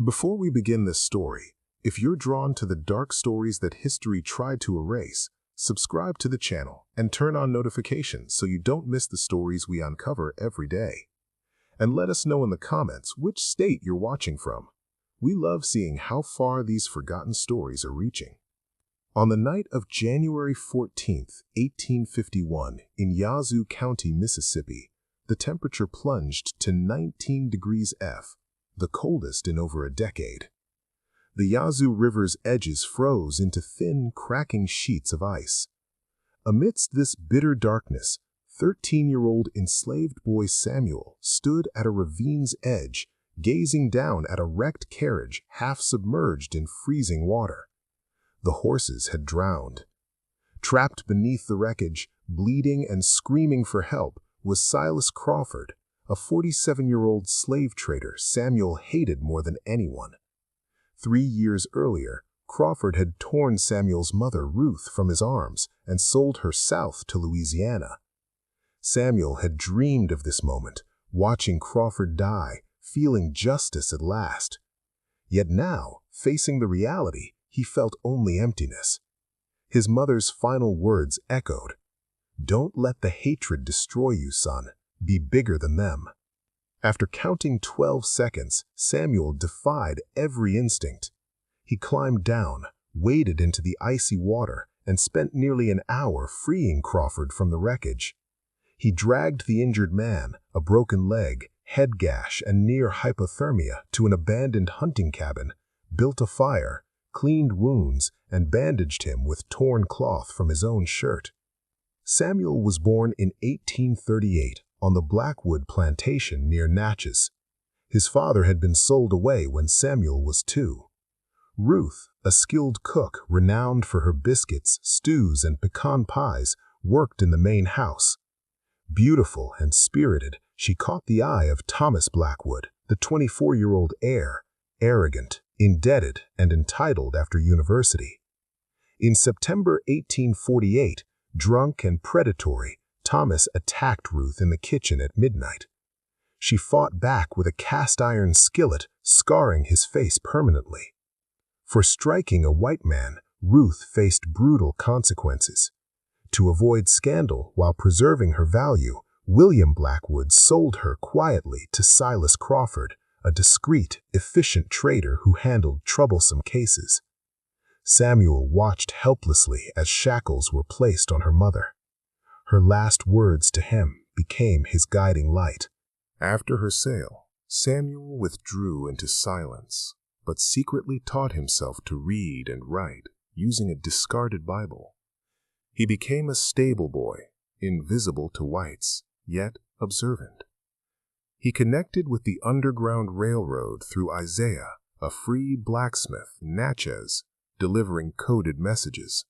Before we begin this story, if you're drawn to the dark stories that history tried to erase, subscribe to the channel and turn on notifications so you don't miss the stories we uncover every day. And let us know in the comments which state you're watching from. We love seeing how far these forgotten stories are reaching. On the night of January 14, 1851, in Yazoo County, Mississippi, the temperature plunged to 19 degrees F, the coldest in over a decade. The Yazoo River's edges froze into thin, cracking sheets of ice. Amidst this bitter darkness, 13-year-old enslaved boy Samuel stood at a ravine's edge, gazing down at a wrecked carriage half submerged in freezing water. The horses had drowned. Trapped beneath the wreckage, bleeding and screaming for help, was Silas Crawford, a 47-year-old slave trader Samuel hated more than anyone. 3 years earlier, Crawford had torn Samuel's mother, Ruth, from his arms and sold her south to Louisiana. Samuel had dreamed of this moment, watching Crawford die, feeling justice at last. Yet now, facing the reality, he felt only emptiness. His mother's final words echoed, "Don't let the hatred destroy you, son. Be bigger than them." After counting 12 seconds, Samuel defied every instinct. He climbed down, waded into the icy water, and spent nearly an hour freeing Crawford from the wreckage. He dragged the injured man, a broken leg, head gash, and near hypothermia, to an abandoned hunting cabin, built a fire, cleaned wounds, and bandaged him with torn cloth from his own shirt. Samuel was born in 1838 on the Blackwood plantation near Natchez. His father had been sold away when Samuel was 2. Ruth, a skilled cook renowned for her biscuits, stews, and pecan pies, worked in the main house. Beautiful and spirited, she caught the eye of Thomas Blackwood, the 24-year-old heir, arrogant, indebted, and entitled after university. In September 1848, drunk and predatory, Thomas attacked Ruth in the kitchen at midnight. She fought back with a cast-iron skillet, scarring his face permanently. For striking a white man, Ruth faced brutal consequences. To avoid scandal while preserving her value, William Blackwood sold her quietly to Silas Crawford, a discreet, efficient trader who handled troublesome cases. Samuel watched helplessly as shackles were placed on her mother. Her last words to him became his guiding light. After her sale, Samuel withdrew into silence, but secretly taught himself to read and write using a discarded Bible. He became a stable boy, invisible to whites, yet observant. He connected with the Underground Railroad through Isaiah, a free blacksmith, Natchez, delivering coded messages.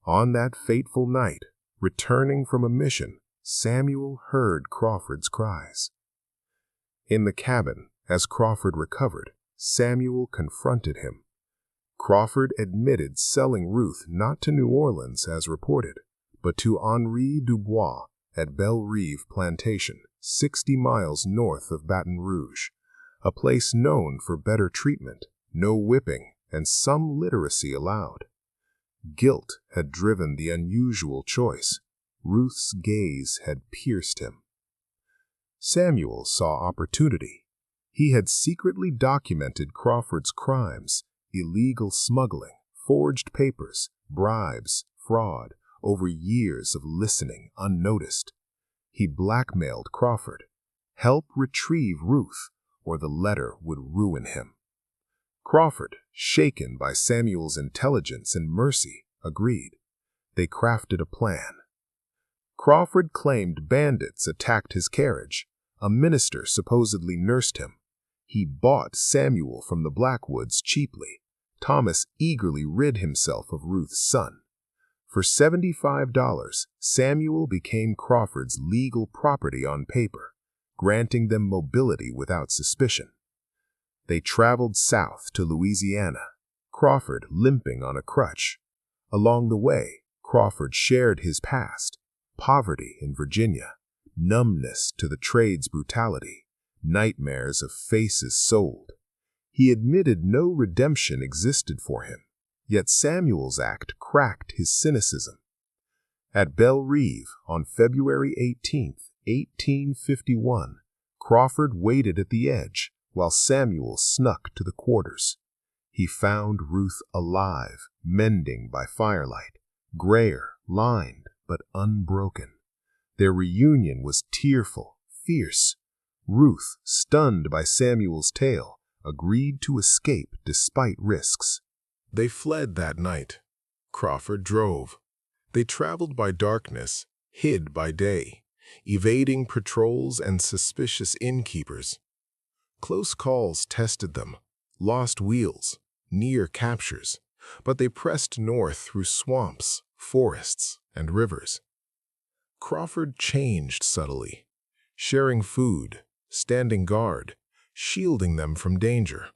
On that fateful night, returning from a mission, Samuel heard Crawford's cries. In the cabin, as Crawford recovered, Samuel confronted him. Crawford admitted selling Ruth not to New Orleans as reported, but to Henri Dubois at Belle Rive Plantation, 60 miles north of Baton Rouge, a place known for better treatment, no whipping, and some literacy allowed. Guilt had driven the unusual choice. Ruth's gaze had pierced him. Samuel saw opportunity. He had secretly documented Crawford's crimes, illegal smuggling, forged papers, bribes, fraud, over years of listening unnoticed. He blackmailed Crawford. Help retrieve Ruth, or the letter would ruin him. Crawford, shaken by Samuel's intelligence and mercy, agreed. They crafted a plan. Crawford claimed bandits attacked his carriage. A minister supposedly nursed him. He bought Samuel from the Blackwoods cheaply. Thomas eagerly rid himself of Ruth's son. For $75, Samuel became Crawford's legal property on paper, granting them mobility without suspicion. They traveled south to Louisiana, Crawford limping on a crutch. Along the way, Crawford shared his past, poverty in Virginia, numbness to the trade's brutality, nightmares of faces sold. He admitted no redemption existed for him, yet Samuel's act cracked his cynicism. At Belle Reve, on February 18, 1851, Crawford waited at the edge while Samuel snuck to the quarters. He found Ruth alive, mending by firelight, grayer, lined, but unbroken. Their reunion was tearful, fierce. Ruth, stunned by Samuel's tale, agreed to escape despite risks. They fled that night. Crawford drove. They traveled by darkness, hid by day, evading patrols and suspicious innkeepers. Close calls tested them, lost wheels, near captures, but they pressed north through swamps, forests, and rivers. Crawford changed subtly, sharing food, standing guard, shielding them from danger.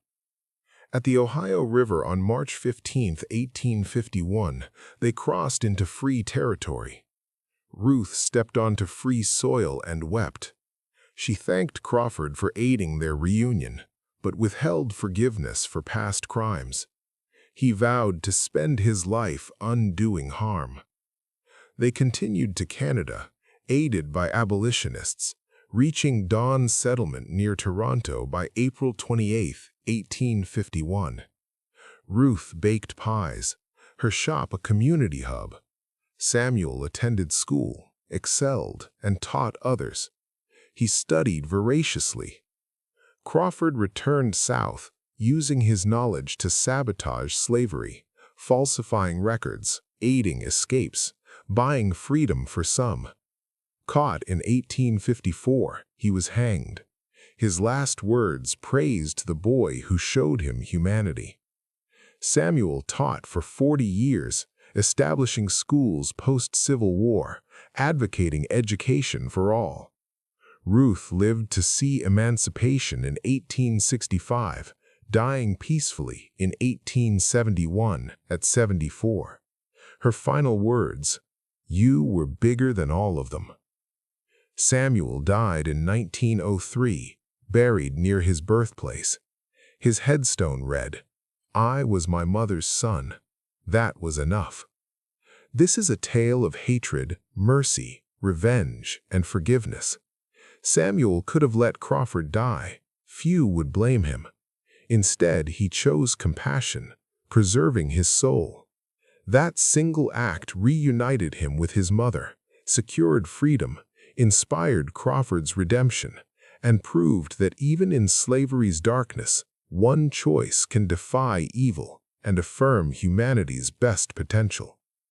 At the Ohio River on March 15, 1851, they crossed into free territory. Ruth stepped onto free soil and wept. She thanked Crawford for aiding their reunion, but withheld forgiveness for past crimes. He vowed to spend his life undoing harm. They continued to Canada, aided by abolitionists, reaching Dawn Settlement near Toronto by April 28, 1851. Ruth baked pies, her shop a community hub. Samuel attended school, excelled, and taught others. He studied voraciously. Crawford returned south, using his knowledge to sabotage slavery, falsifying records, aiding escapes, buying freedom for some. Caught in 1854, he was hanged. His last words praised the boy who showed him humanity. Samuel taught for 40 years, establishing schools post-Civil War, advocating education for all. Ruth lived to see emancipation in 1865, dying peacefully in 1871 at 74. Her final words, "You were bigger than all of them." Samuel died in 1903, buried near his birthplace. His headstone read, "I was my mother's son. That was enough." This is a tale of hatred, mercy, revenge, and forgiveness. Samuel could have let Crawford die. Few would blame him. Instead, he chose compassion, preserving his soul. That single act reunited him with his mother, secured freedom, inspired Crawford's redemption, and proved that even in slavery's darkness, one choice can defy evil and affirm humanity's best potential.